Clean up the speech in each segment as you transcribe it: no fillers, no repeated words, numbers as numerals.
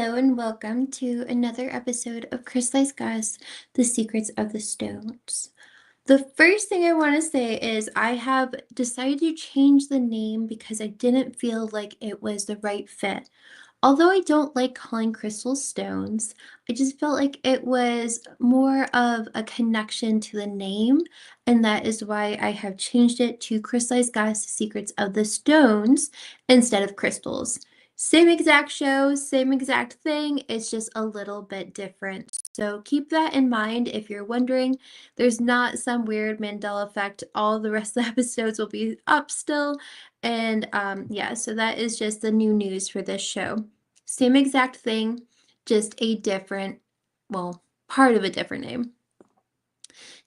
Hello and welcome to another episode of Crystallized Gus, The Secrets of the Stones. The first thing I want to say is I have decided to change the name because I didn't feel like it was the right fit. Although I don't like calling crystals stones, I just felt like it was more of a connection to the name, and that is why I have changed it to Crystallized Gus Secrets of the Stones instead of crystals. Same exact show, same exact thing, it's just a little bit different. So keep that in mind if you're wondering. There's not some weird Mandela effect. All the rest of the episodes will be up still. And yeah, so that is just the new news for this show. Same exact thing, just a different, well, part of a different name.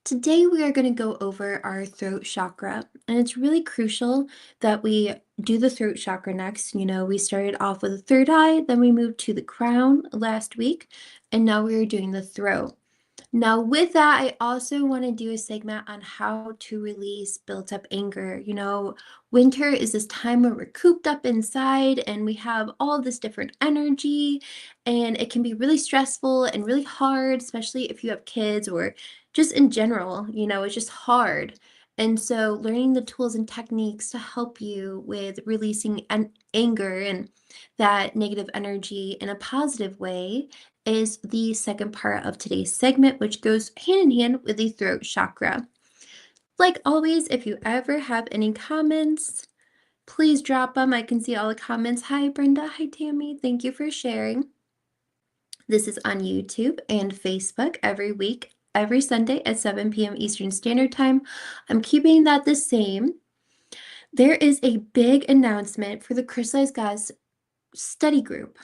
Today we are going to go over our throat chakra, and it's really crucial that we do the throat chakra next. You know, we started off with the third eye, then we moved to the crown last week, and now we are doing the throat. Now, with that, I also want to do a segment on how to release built up anger. You know, winter is this time where we're cooped up inside and we have all this different energy, and it can be really stressful and really hard, especially if you have kids or just in general, you know, it's just hard. And so, learning the tools and techniques to help you with releasing anger and that negative energy in a positive way is the second part of today's segment, which goes hand in hand with the throat chakra. Like always, if you ever have any comments, please drop them. I can see all the comments. Hi, Brenda. Hi, Tammy. Thank you for sharing. This is on YouTube and Facebook every week, every Sunday at 7 p.m. Eastern Standard Time. I'm keeping that the same. There is a big announcement for the Crystallized Gus study group.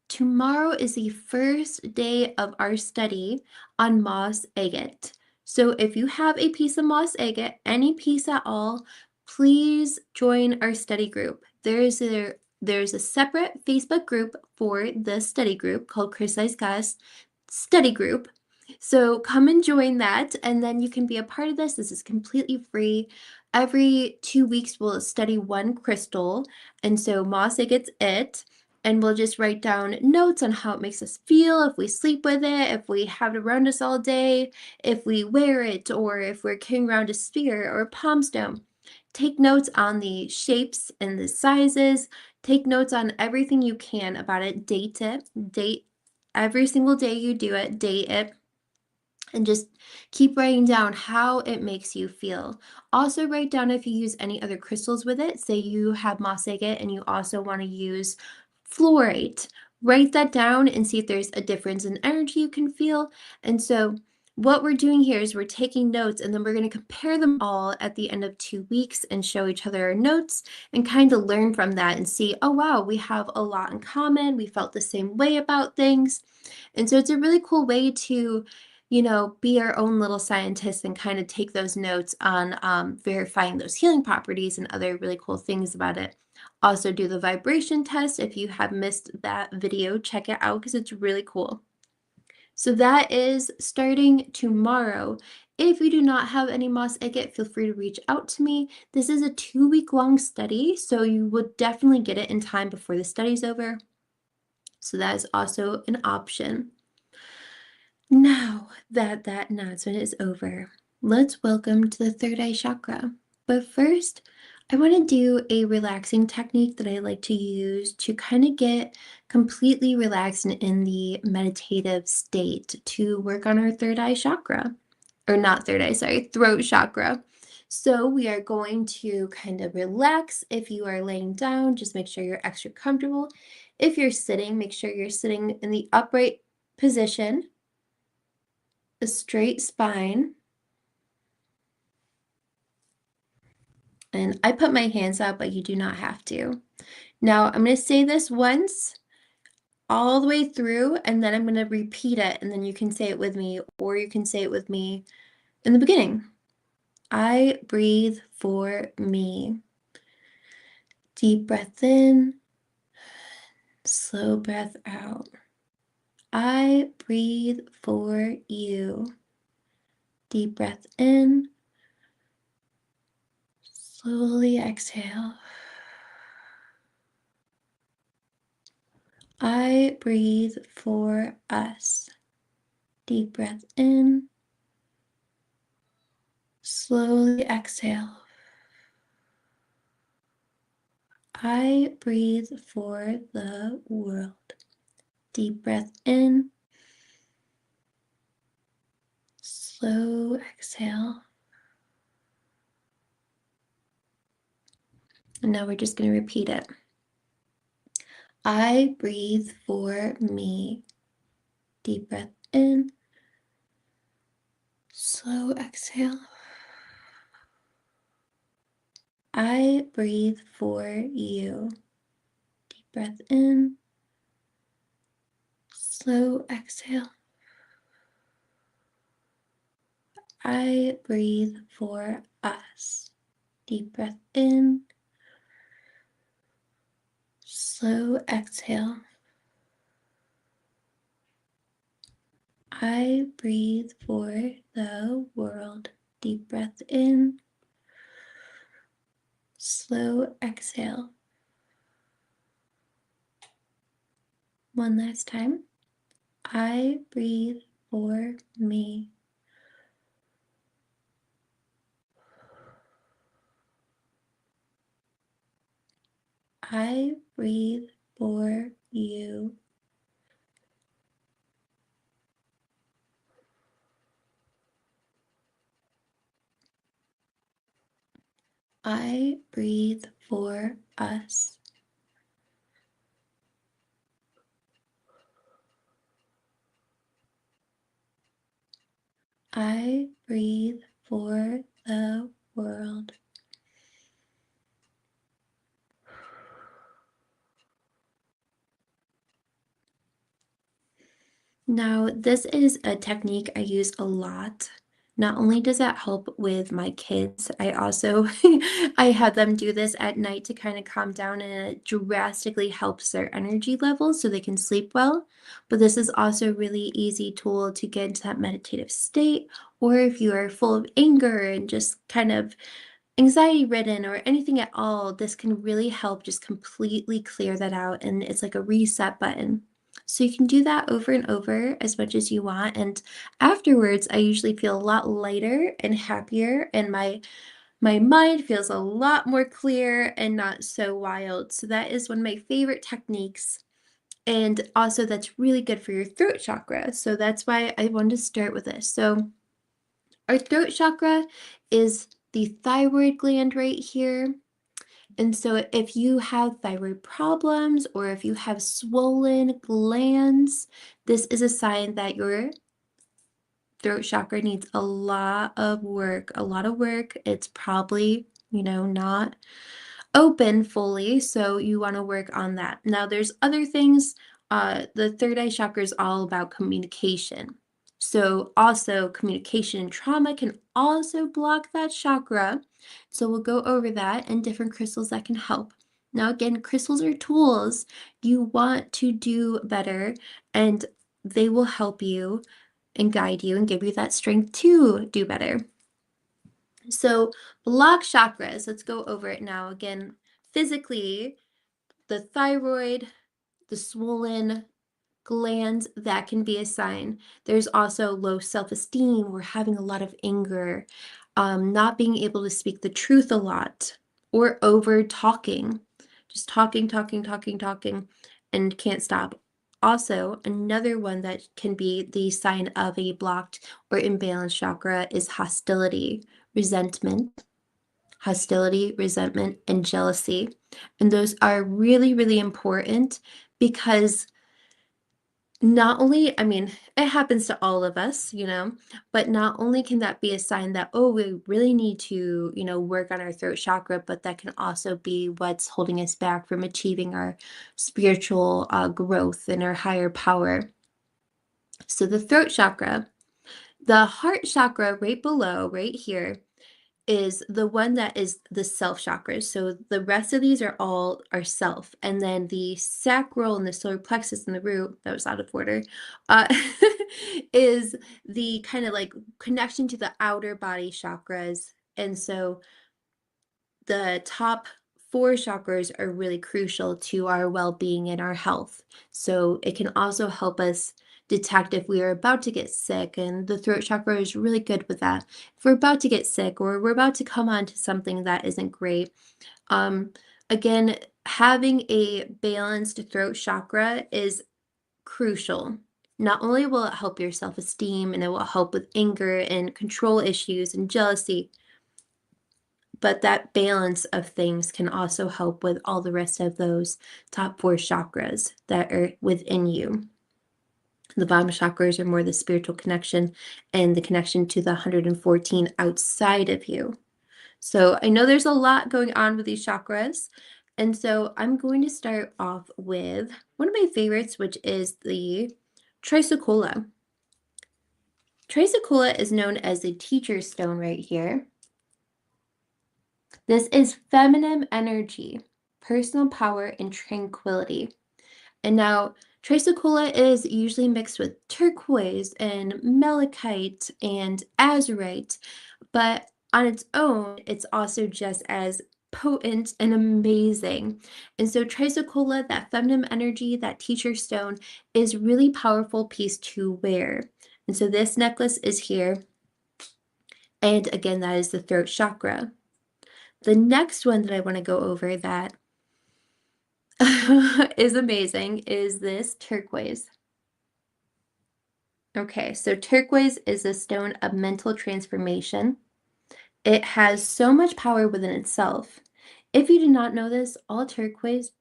Tomorrow is the first day of our study on moss agate. So if you have a piece of moss agate, any piece at all, please join our study group. There's a separate Facebook group for the study group called Crystallized Gus Study Group. So come and join that, and then you can be a part of this. This is completely free. Every 2 weeks, we'll study one crystal, and so moss agate's it. And we'll just write down notes on how it makes us feel, if we sleep with it, if we have it around us all day, if we wear it, or if we're carrying around a sphere or a palm stone. Take notes on the shapes and the sizes. Take notes on everything you can about it. Date it. Date every single day you do it. Date it. And just keep writing down how it makes you feel. Also write down if you use any other crystals with it. Say you have moss agate and you also want to use fluorite. Write that down and see if there's a difference in energy you can feel. And so what we're doing here is we're taking notes and then we're going to compare them all at the end of 2 weeks and show each other our notes and kind of learn from that and see, oh wow, we have a lot in common. We felt the same way about things. And so it's a really cool way to, you know, be our own little scientists and kind of take those notes on verifying those healing properties and other really cool things about it. Also do the vibration test. If you have missed that video, check it out because it's really cool. So that is starting tomorrow. If you do not have any moss agate, feel free to reach out to me. This is a 2-week long study, so you would definitely get it in time before the study's over. So that is also an option. Now that that announcement is over, let's welcome to the third eye chakra. But first, I want to do a relaxing technique that I like to use to kind of get completely relaxed and in the meditative state to work on our third eye chakra. Or not third eye, sorry, throat chakra. So we are going to kind of relax. If you are laying down, just make sure you're extra comfortable. If you're sitting, make sure you're sitting in the upright position, a straight spine. And I put my hands up, but you do not have to. Now I'm going to say this once all the way through, and then I'm going to repeat it, and then you can say it with me, or you can say it with me in the beginning. I breathe for me. Deep breath in, slow breath out. I breathe for you. Deep breath in, slowly exhale. I breathe for us. Deep breath in. Slowly exhale. I breathe for the world. Deep breath in. Slow exhale. And now we're just going to repeat it. I breathe for me. Deep breath in. Slow exhale. I breathe for you. Deep breath in. Slow exhale. I breathe for us. Deep breath in. Slow exhale. I breathe for the world. Deep breath in. Slow exhale. One last time. I breathe for me. I breathe for you. I breathe for us. I breathe for the world. Now, this is a technique I use a lot. Not only does that help with my kids, I also I have them do this at night to kind of calm down, and it drastically helps their energy levels so they can sleep well. But this is also a really easy tool to get into that meditative state, or if you are full of anger and just kind of anxiety ridden or anything at all, this can really help just completely clear that out. And it's like a reset button. So you can do that over and over as much as you want. And afterwards, I usually feel a lot lighter and happier, and my mind feels a lot more clear and not so wild. So that is one of my favorite techniques. And also that's really good for your throat chakra. So that's why I wanted to start with this. So our throat chakra is the thyroid gland right here. And so, if you have thyroid problems or if you have swollen glands, this is a sign that your throat chakra needs a lot of work, a lot of work. It's probably, not open fully, so you want to work on that. Now, there's other things. The third eye chakra is all about communication. So, also, communication and trauma can also block that chakra. So, we'll go over that and different crystals that can help. Now, again, crystals are tools. You want to do better, and they will help you and guide you and give you that strength to do better. So, block chakras, let's go over it now. Again, physically, the thyroid, the swollen glands, that can be a sign. There's also low self esteem. We're having a lot of anger, not being able to speak the truth a lot, or over talking, just talking, talking, talking, talking, and can't stop. Also, another one that can be the sign of a blocked or imbalanced chakra is hostility, resentment, and jealousy. And those are really, really important because not only, I mean, it happens to all of us, but not only can that be a sign that, oh, we really need to, work on our throat chakra, but that can also be what's holding us back from achieving our spiritual growth and our higher power. So the throat chakra, the heart chakra right below, right here, is the one that is the self chakras. So the rest of these are all our self. And then the sacral and the solar plexus and the root, that was out of order, uh, is the kind of like connection to the outer body chakras. And so the top four chakras are really crucial to our well-being and our health. So it can also help us detect if we are about to get sick, and the throat chakra is really good with that. If we're about to get sick or we're about to come on to something that isn't great, um, again, having a balanced throat chakra is crucial. Not only will it help your self-esteem and it will help with anger and control issues and jealousy, but that balance of things can also help with all the rest of those top four chakras that are within you. The bottom chakras are more the spiritual connection and the connection to the 114 outside of you. So I know there's a lot going on with these chakras. And so I'm going to start off with one of my favorites, which is the trisocola. Trisocola is known as the teacher's stone right here. This is feminine energy, personal power, and tranquility. And now, trisocola is usually mixed with turquoise and malachite and azurite, but on its own, it's also just as potent and amazing. And so, trisocola, that feminine energy, that teacher stone, is really powerful piece to wear. And so, this necklace is here. And again, that is the throat chakra. The next one that I want to go over that is amazing is this turquoise. Okay, so turquoise is a stone of mental transformation. It has so much power within itself. If you do not know this, all turquoise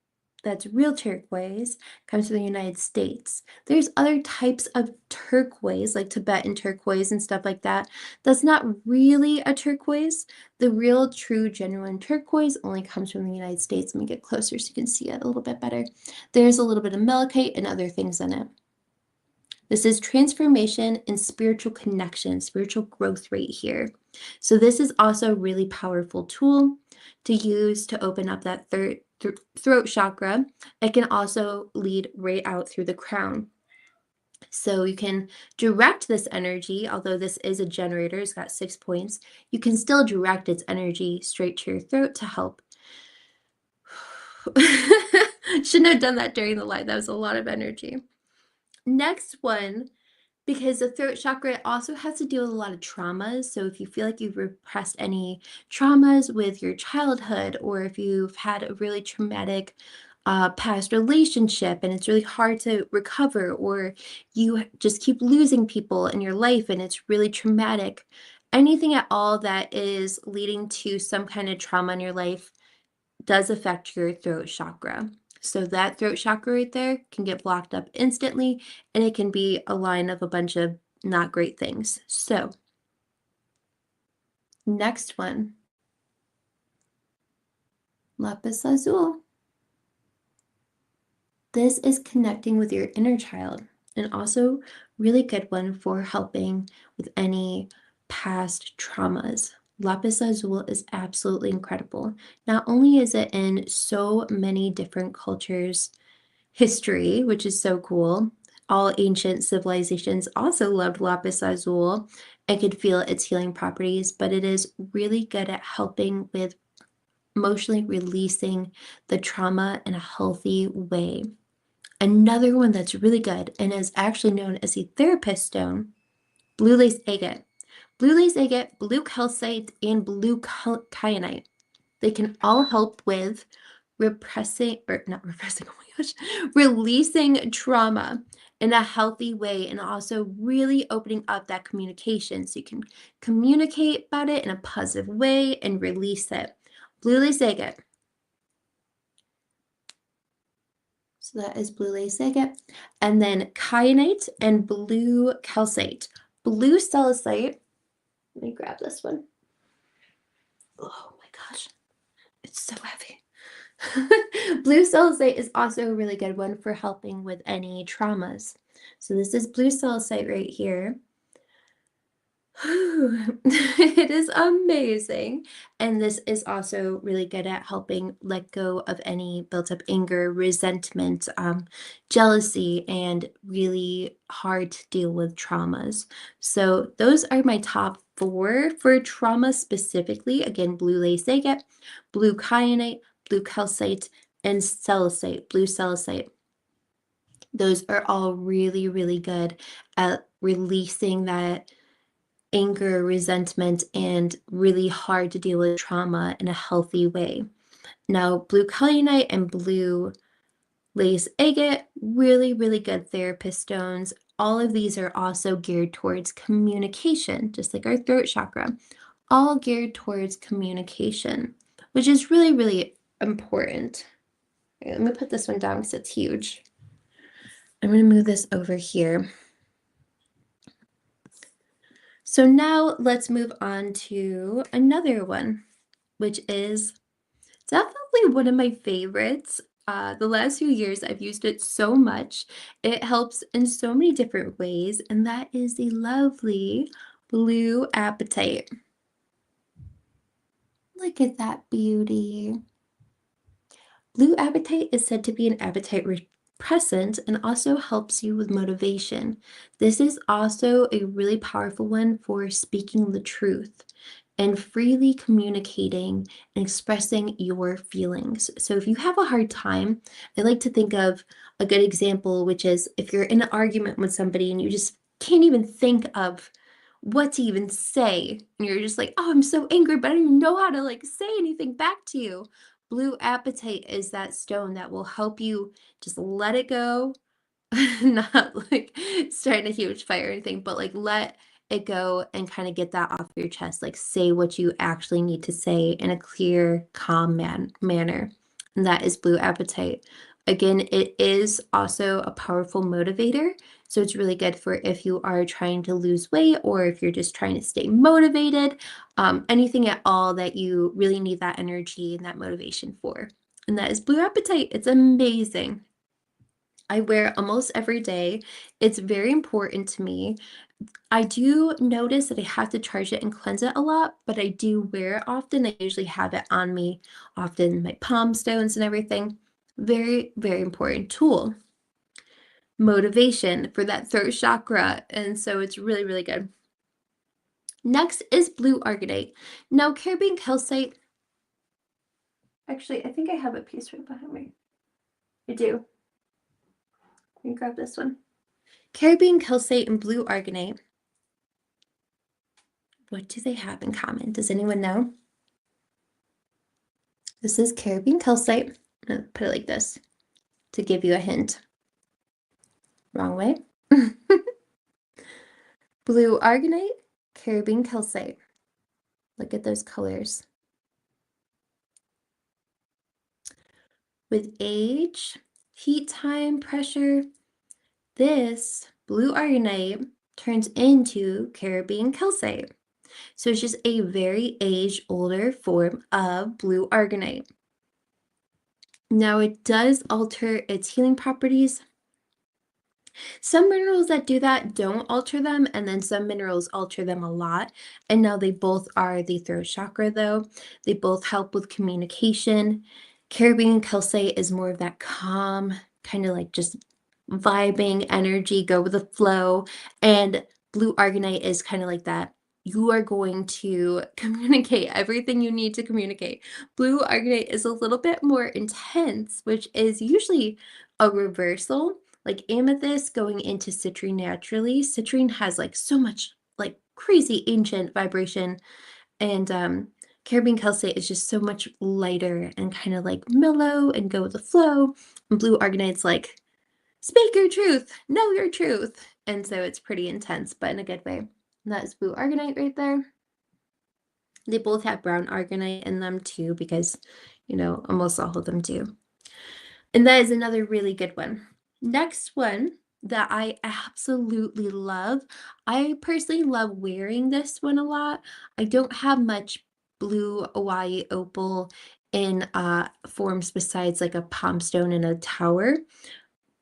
that's real turquoise comes from the United States. There's other types of turquoise, like Tibetan turquoise and stuff like that. That's not really a turquoise. The real, true, genuine turquoise only comes from the United States. Let me get closer so you can see it a little bit better. There's a little bit of malachite and other things in it. This is transformation and spiritual connection, spiritual growth right here. So this is also a really powerful tool to use to open up that throat chakra. It can also lead right out through the crown. So you can direct this energy, although this is a generator, it's got 6 points, you can still direct its energy straight to your throat to help. Shouldn't have done that during the live. That was a lot of energy. Next one, because the throat chakra also has to deal with a lot of traumas. So if you feel like you've repressed any traumas with your childhood, or if you've had a really traumatic past relationship and it's really hard to recover, or you just keep losing people in your life and it's really traumatic, anything at all that is leading to some kind of trauma in your life does affect your throat chakra. So that throat chakra right there can get blocked up instantly, and it can be a line of a bunch of not great things. So next one, lapis lazuli. This is connecting with your inner child, and also really good one for helping with any past traumas. Lapis lazuli is absolutely incredible. Not only is it in so many different cultures' history, which is so cool. All ancient civilizations also loved lapis lazuli and could feel its healing properties, but it is really good at helping with emotionally releasing the trauma in a healthy way. Another one that's really good and is actually known as a therapist stone, blue lace agate. Blue lace agate, blue calcite, and blue kyanite. They can all help with repressing, or not repressing, oh my gosh, releasing trauma in a healthy way, and also really opening up that communication so you can communicate about it in a positive way and release it. Blue lace agate. So that is blue lace agate. And then kyanite and blue calcite. Blue salicite. Let me grab this one. Oh my gosh, it's so heavy. Blue salicite is also a really good one for helping with any traumas. So this is blue salicite right here. It is amazing. And this is also really good at helping let go of any built up anger, resentment, jealousy, and really hard to deal with traumas. So those are my top four for trauma specifically. Again, blue lace agate, blue kyanite, blue calcite, and salicite, blue salicite. Those are all really, really good at releasing that anger, resentment, and really hard to deal with trauma in a healthy way. Now, blue kaolinite and blue lace agate, really, really good therapist stones. All of these are also geared towards communication, just like our throat chakra, all geared towards communication, which is really, really important. Okay, let me put this one down because it's huge. I'm going to move this over here. So now let's move on to another one, which is definitely one of my favorites. The last few years, I've used it so much. It helps in so many different ways, and that is the lovely blue apatite. Look at that beauty. Blue apatite is said to be an appetite repressant and also helps you with motivation. This is also a really powerful one for speaking the truth and freely communicating and expressing your feelings. So if you have a hard time, I like to think of a good example, which is if you're in an argument with somebody and you just can't even think of what to even say, and you're just like, oh, I'm so angry, but I don't even know how to like say anything back to you. Blue apatite is that stone that will help you just let it go, not like starting a huge fire or anything, but like let it go and kind of get that off your chest. Like say what you actually need to say in a clear, calm manner. And that is blue apatite. Again, it is also a powerful motivator. So it's really good for if you are trying to lose weight or if you're just trying to stay motivated, anything at all that you really need that energy and that motivation for. And that is blue apatite. It's amazing. I wear it almost every day. It's very important to me. I do notice that I have to charge it and cleanse it a lot, but I do wear it often. I usually have it on me often, my palm stones and everything. Very, very important tool. Motivation for that throat chakra. And so it's really, really good. Next is blue argonite. Now, Caribbean calcite. Actually, I think I have a piece right behind me. I do. Let me grab this one. Caribbean calcite and blue argonite. What do they have in common? Does anyone know? This is Caribbean calcite. I'm going to put it like this to give you a hint. Wrong way. Blue argonite, Caribbean calcite. Look at those colors. With age, heat time, pressure, this blue argonite turns into Caribbean calcite. So it's just a very aged, older form of blue argonite. Now it does alter its healing properties. Some minerals that do that don't alter them, and then some minerals alter them a lot. And now they both are the throat chakra, though. They both help with communication. Caribbean calcite is more of that calm, kind of like just vibing energy, go with the flow. And blue argonite is kind of like that. You are going to communicate everything you need to communicate. Blue argonite is a little bit more intense, which is usually a reversal. Like amethyst going into citrine naturally. Citrine has like so much like crazy ancient vibration, and Caribbean calcite is just so much lighter and kind of like mellow and go with the flow. And blue argonite's like speak your truth, know your truth, and so it's pretty intense, but in a good way. And that is blue argonite right there. They both have brown argonite in them too, because almost all of them do. And that is another really good one. Next one that I absolutely love. I personally love wearing this one a lot. I don't have much blue Hawaii opal in forms besides like a palm stone and a tower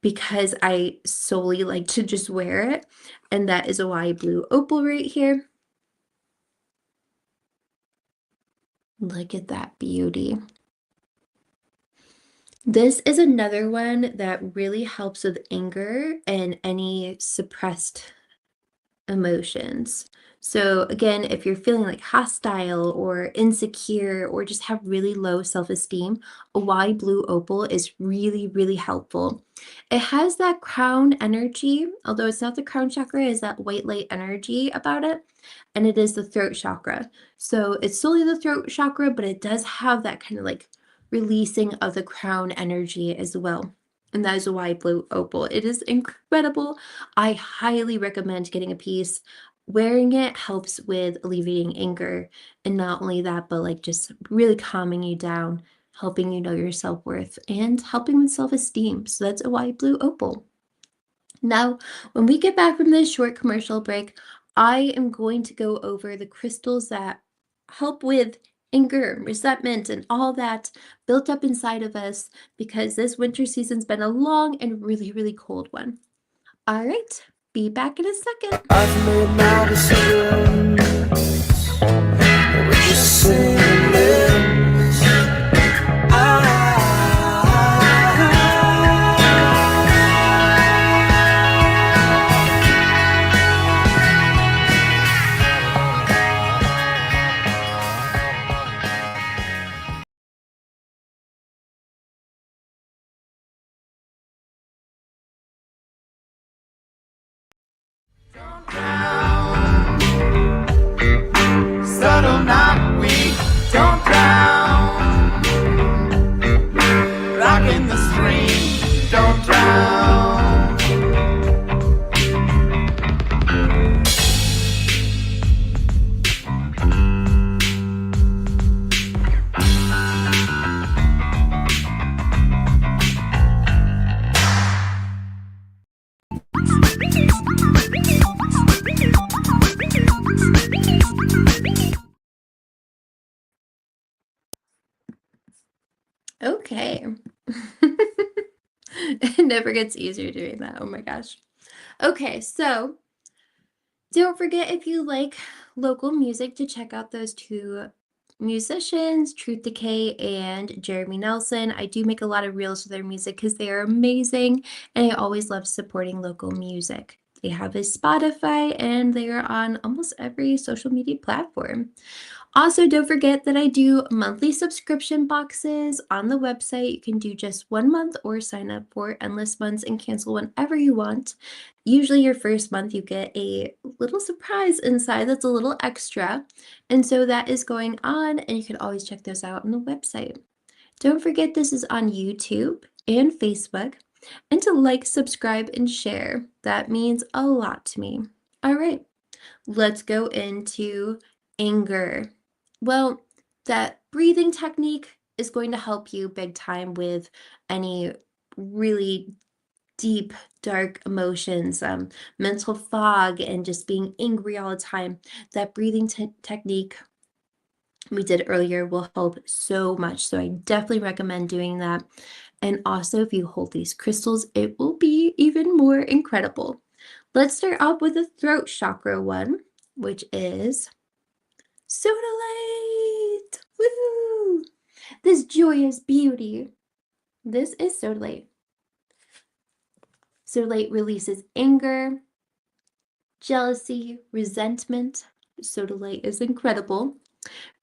because I solely like to just wear it. And that is Hawaii blue opal right here. Look at that beauty. This is another one that really helps with anger and any suppressed emotions. So again, if you're feeling like hostile or insecure or just have really low self-esteem, a wide blue opal is really, really helpful. It has that crown energy, although it's not the crown chakra, is that white light energy about it, and it is the throat chakra. So it's solely the throat chakra, but it does have that kind of like releasing of the crown energy as well. And that is a wide blue opal. It is incredible. I highly recommend getting a piece. Wearing it helps with alleviating anger, and not only that, but, like, just really calming you down, helping you know your self-worth, and helping with self-esteem, so that's a wide blue opal. Now, when we get back from this short commercial break, I am going to go over the crystals that help with anger, resentment, and all that built up inside of us because this winter season's been a long and really, really cold one. All right, be back in a second. I've made my decision. We're just saying this. Subtle, not weak. Don't drown. Rocking the stream. Don't drown. Okay. It never gets easier doing that. Oh my gosh. Okay, so don't forget if you like local music to check out those two musicians, Truth Decay and Jeremy Nelson. I do make a lot of reels for their music because they are amazing, and I always love supporting local music. They have a Spotify and they are on almost every social media platform. Also, don't forget that I do monthly subscription boxes on the website. You can do just 1 month or sign up for endless months and cancel whenever you want. Usually, your first month, you get a little surprise inside that's a little extra. And so that is going on, and you can always check those out on the website. Don't forget this is on YouTube and Facebook, and to like, subscribe, and share. That means a lot to me. All right, let's go into anger. Well, that breathing technique is going to help you big time with any really deep, dark emotions, mental fog, and just being angry all the time. That breathing technique we did earlier will help so much. So I definitely recommend doing that. And also, if you hold these crystals, it will be even more incredible. Let's start off with the throat chakra one, which is sodalite. Woo! This joyous beauty. This is sodalite. Sodalite releases anger, jealousy, resentment. Sodalite is incredible.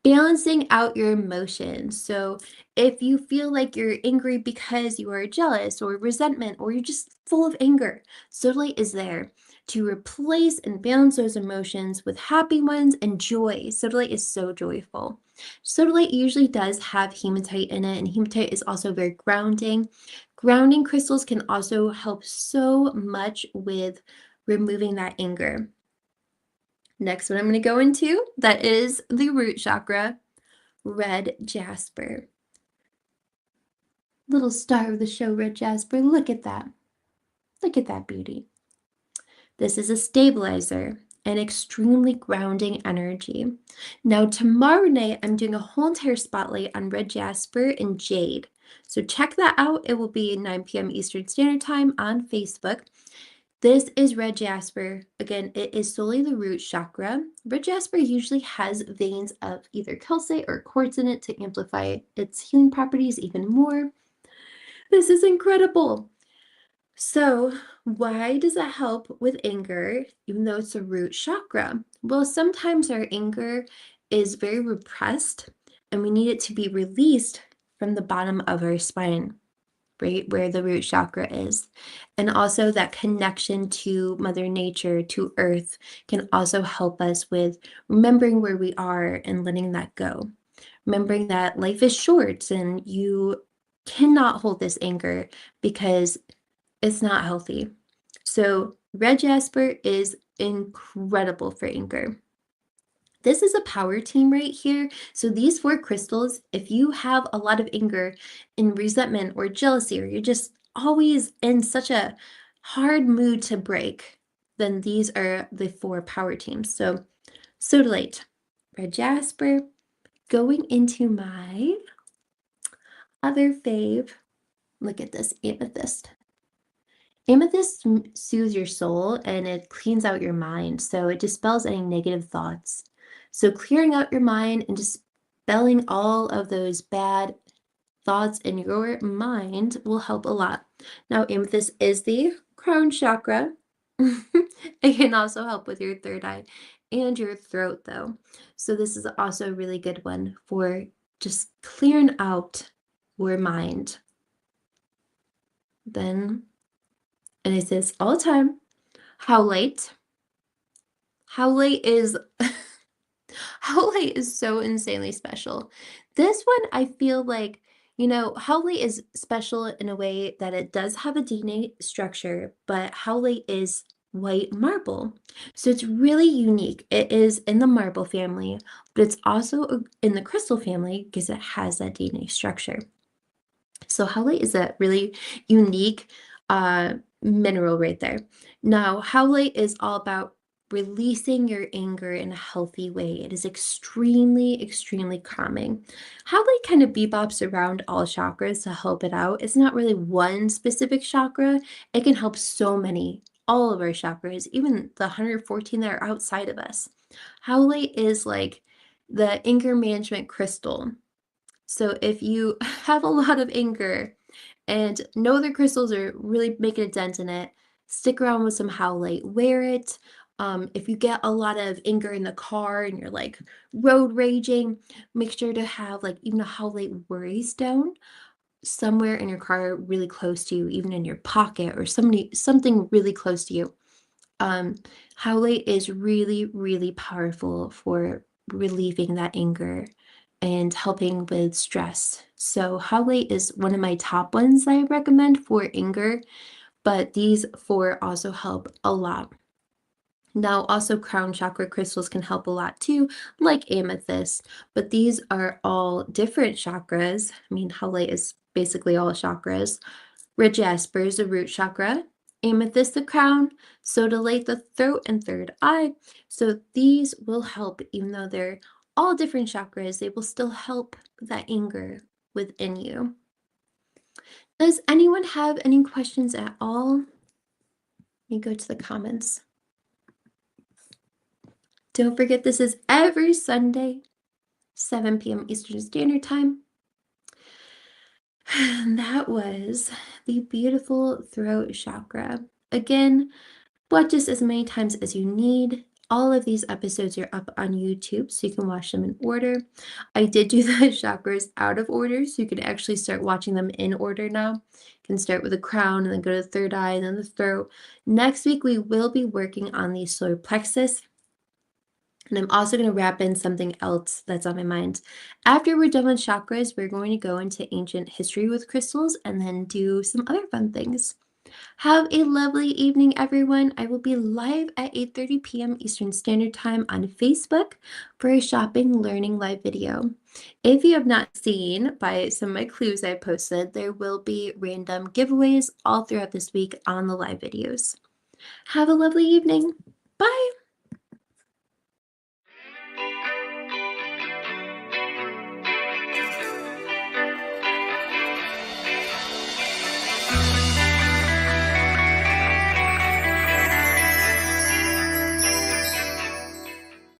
Balancing out your emotions. So if you feel like you're angry because you are jealous or resentment or you're just full of anger, sodalite is there to replace and balance those emotions with happy ones and joy. Sodalite is so joyful. Sodalite usually does have hematite in it, and hematite is also very grounding. Grounding crystals can also help so much with removing that anger. Next one I'm going to go into, that is the root chakra, red jasper. Little star of the show, red jasper. Look at that. Look at that beauty. This is a stabilizer and extremely grounding energy. Now, tomorrow night, I'm doing a whole entire spotlight on red jasper and jade. So check that out. It will be 9 p.m. Eastern Standard Time on Facebook. This is red jasper. Again, it is solely the root chakra. Red jasper usually has veins of either calcite or quartz in it to amplify its healing properties even more. This is incredible. So, why does that help with anger, even though it's a root chakra? Well, sometimes our anger is very repressed and we need it to be released from the bottom of our spine, right? Where the root chakra is. And also that connection to Mother Nature, to Earth, can also help us with remembering where we are and letting that go. Remembering that life is short and you cannot hold this anger because it's not healthy. So, red jasper is incredible for anger. This is a power team right here. So these four crystals, if you have a lot of anger and resentment or jealousy, or you're just always in such a hard mood to break, then these are the four power teams. So sodalite, red jasper, going into my other fave. Look at this, amethyst. Amethyst soothes your soul and it cleans out your mind. So it dispels any negative thoughts. So clearing out your mind and dispelling all of those bad thoughts in your mind will help a lot. Now, amethyst is the crown chakra. It can also help with your third eye and your throat, though. So this is also a really good one for just clearing out your mind. Then, and it says all the time, howlite. Howlite is howlite is so insanely special. This one, I feel like, howlite is special in a way that it does have a DNA structure, but howlite is white marble. So it's really unique. It is in the marble family, but it's also in the crystal family because it has that DNA structure. So howlite is a really unique mineral right there. Now, howlite is all about releasing your anger in a healthy way. It is extremely, extremely calming. Howlite kind of bebops around all chakras to help it out. It's not really one specific chakra. It can help so many, all of our chakras, even the 114 that are outside of us. Howlite is like the anger management crystal. So if you have a lot of anger and know the crystals are really making a dent in it, stick around with some howlite. Wear it. If you get a lot of anger in the car and you're like road raging, make sure to have like even a howlite worry stone somewhere in your car really close to you, even in your pocket or something really close to you. Um, Howlite is really, really powerful for relieving that anger and helping with stress. So Howlite is one of my top ones I recommend for anger, but these four also help a lot. Now, also crown chakra crystals can help a lot too, like amethyst, but these are all different chakras. I mean, Howlite is basically all chakras. Red jasper is the root chakra, amethyst the crown, sodalite the throat and third eye. So these will help, even though they're all different chakras, they will still help that anger within you. Does anyone have any questions at all? Let me go to the comments. Don't forget, this is every Sunday, 7 p.m. Eastern Standard Time. That was the beautiful throat chakra. Again, watch this as many times as you need. All of these episodes are up on YouTube, so you can watch them in order. I did do the chakras out of order, so you can actually start watching them in order now. You can start with the crown and then go to the third eye and then the throat. Next week, we will be working on the solar plexus. And I'm also going to wrap in something else that's on my mind. After we're done with chakras, we're going to go into ancient history with crystals and then do some other fun things. Have a lovely evening, everyone. I will be live at 8:30 p.m. Eastern Standard Time on Facebook for a shopping learning live video. If you have not seen by some of my clues I posted, there will be random giveaways all throughout this week on the live videos. Have a lovely evening.